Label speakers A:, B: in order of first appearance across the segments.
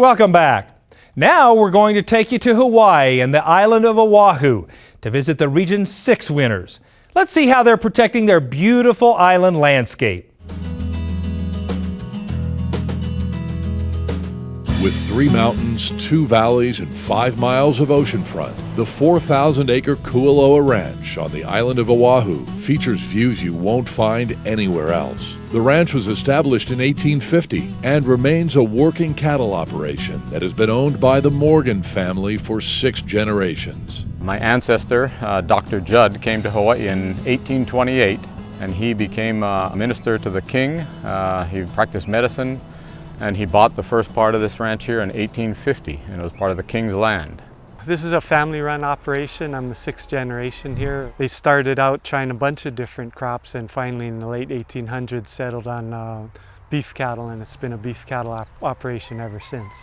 A: Welcome back. Now we're going to take you to Hawaii and the island of Oahu to visit the Region 6 winners. Let's see how they're protecting their beautiful island landscape.
B: With 3 mountains, 2 valleys, and 5 miles of oceanfront, the 4,000-acre Kualoa Ranch on the island of Oahu features views you won't find anywhere else. The ranch was established in 1850 and remains a working cattle operation that has been owned by the Morgan family for 6 generations.
C: My ancestor, Dr. Judd, came to Hawaii in 1828, and he became a minister to the king. He practiced medicine, and he bought the first part of this ranch here in 1850, and it was part of the king's land.
D: This is a family-run operation. I'm the 6th generation here. They started out trying a bunch of different crops, and finally in the late 1800s settled on beef cattle, and it's been a beef cattle operation ever since.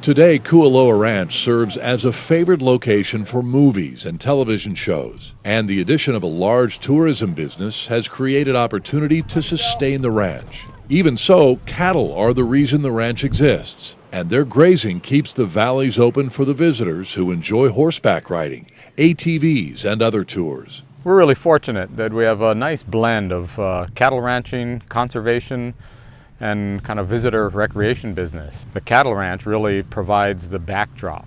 B: Today, Kualoa Ranch serves as a favored location for movies and television shows, and the addition of a large tourism business has created opportunity to sustain the ranch. Even so, cattle are the reason the ranch exists, and their grazing keeps the valleys open for the visitors who enjoy horseback riding, ATVs, and other tours.
C: We're really fortunate that we have a nice blend of cattle ranching, conservation, and kind of visitor recreation business. The cattle ranch really provides the backdrop.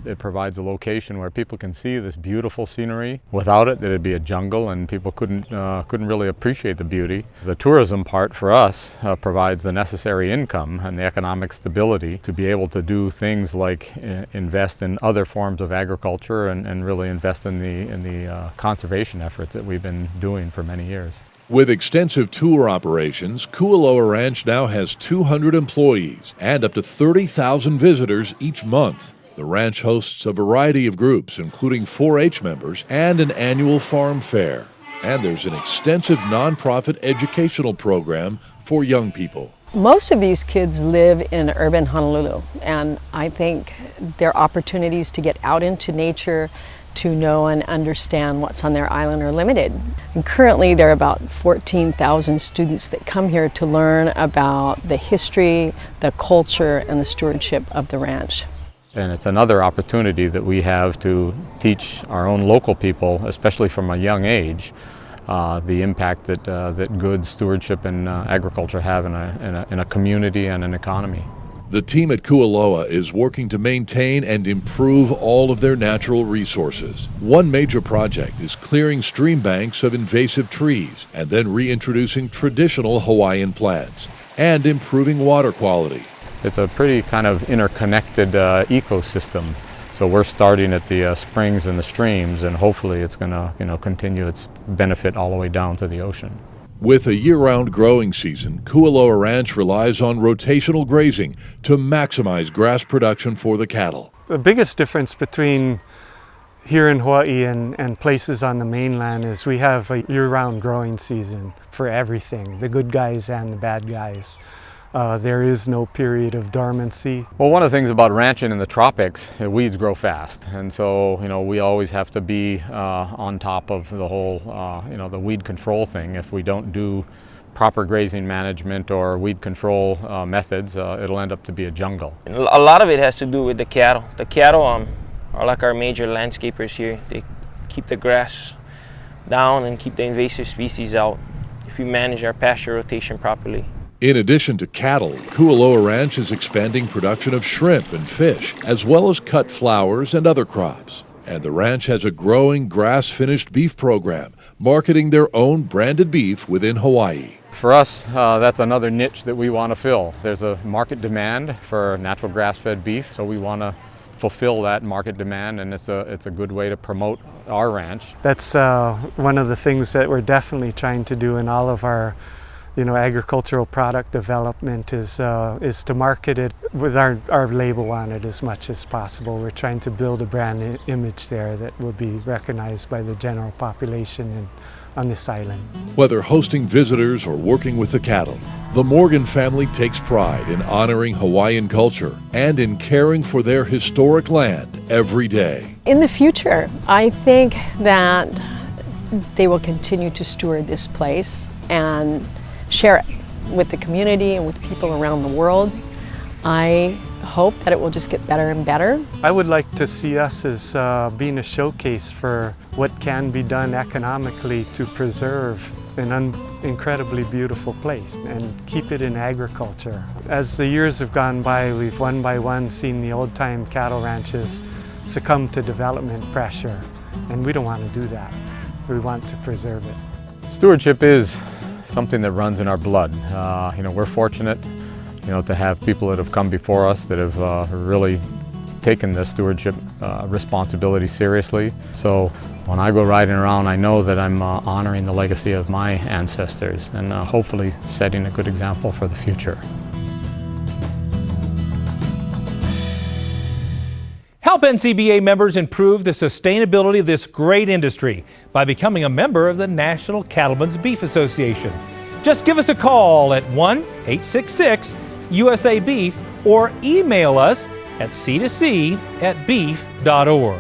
C: It provides a location where people can see this beautiful scenery. Without it, it'd be a jungle, and people couldn't really appreciate the beauty. The tourism part for us provides the necessary income and the economic stability to be able to do things like invest in other forms of agriculture and really invest in the conservation efforts that we've been doing for many years.
B: With extensive tour operations, Kualoa Ranch now has 200 employees and up to 30,000 visitors each month. The ranch hosts a variety of groups, including 4-H members and an annual farm fair. And there's an extensive nonprofit educational program for young people.
E: Most of these kids live in urban Honolulu, and I think their opportunities to get out into nature, to know and understand what's on their island are limited. And currently there are about 14,000 students that come here to learn about the history, the culture, and the stewardship of the ranch.
C: And it's another opportunity that we have to teach our own local people, especially from a young age, the impact that good stewardship and agriculture have in a community and an economy.
B: The team at Kualoa is working to maintain and improve all of their natural resources. One major project is clearing stream banks of invasive trees and then reintroducing traditional Hawaiian plants and improving water quality.
C: It's a pretty kind of interconnected ecosystem. So we're starting at the springs and the streams, and hopefully it's going to continue its benefit all the way down to the ocean.
B: With a year-round growing season, Kualoa Ranch relies on rotational grazing to maximize grass production for the cattle.
D: The biggest difference between here in Hawaii and places on the mainland is we have a year-round growing season for everything, the good guys and the bad guys. There is no period of dormancy.
C: Well, one of the things about ranching in the tropics, weeds grow fast, and so we always have to be on top of the whole the weed control thing. If we don't do proper grazing management or weed control methods, it'll end up to be a jungle.
F: A lot of it has to do with the cattle. The cattle are like our major landscapers here. They keep the grass down and keep the invasive species out if we manage our pasture rotation properly.
B: In addition to cattle, Kualoa Ranch is expanding production of shrimp and fish, as well as cut flowers and other crops. And the ranch has a growing grass-finished beef program, marketing their own branded beef within Hawaii.
C: For us, that's another niche that we want to fill. There's a market demand for natural grass-fed beef, so we want to fulfill that market demand, and it's a good way to promote our ranch.
D: That's one of the things that we're definitely trying to do in all of our agricultural product development is to market it with our label on it as much as possible. We're trying to build a brand image there that will be recognized by the general population on this island.
B: Whether hosting visitors or working with the cattle, the Morgan family takes pride in honoring Hawaiian culture and in caring for their historic land every day.
E: In the future, I think that they will continue to steward this place and share it with the community and with people around the world. I hope that it will just get better and better.
D: I would like to see us as being a showcase for what can be done economically to preserve an incredibly beautiful place and keep it in agriculture. As the years have gone by, we've one by one seen the old-time cattle ranches succumb to development pressure, and we don't want to do that. We want to preserve it.
C: Stewardship is something that runs in our blood. We're fortunate, to have people that have come before us that have really taken the stewardship responsibility seriously. So when I go riding around, I know that I'm honoring the legacy of my ancestors and hopefully setting a good example for the future.
A: Help NCBA members improve the sustainability of this great industry by becoming a member of the National Cattlemen's Beef Association. Just give us a call at 1-866-USA-BEEF or email us at C2C@beef.org.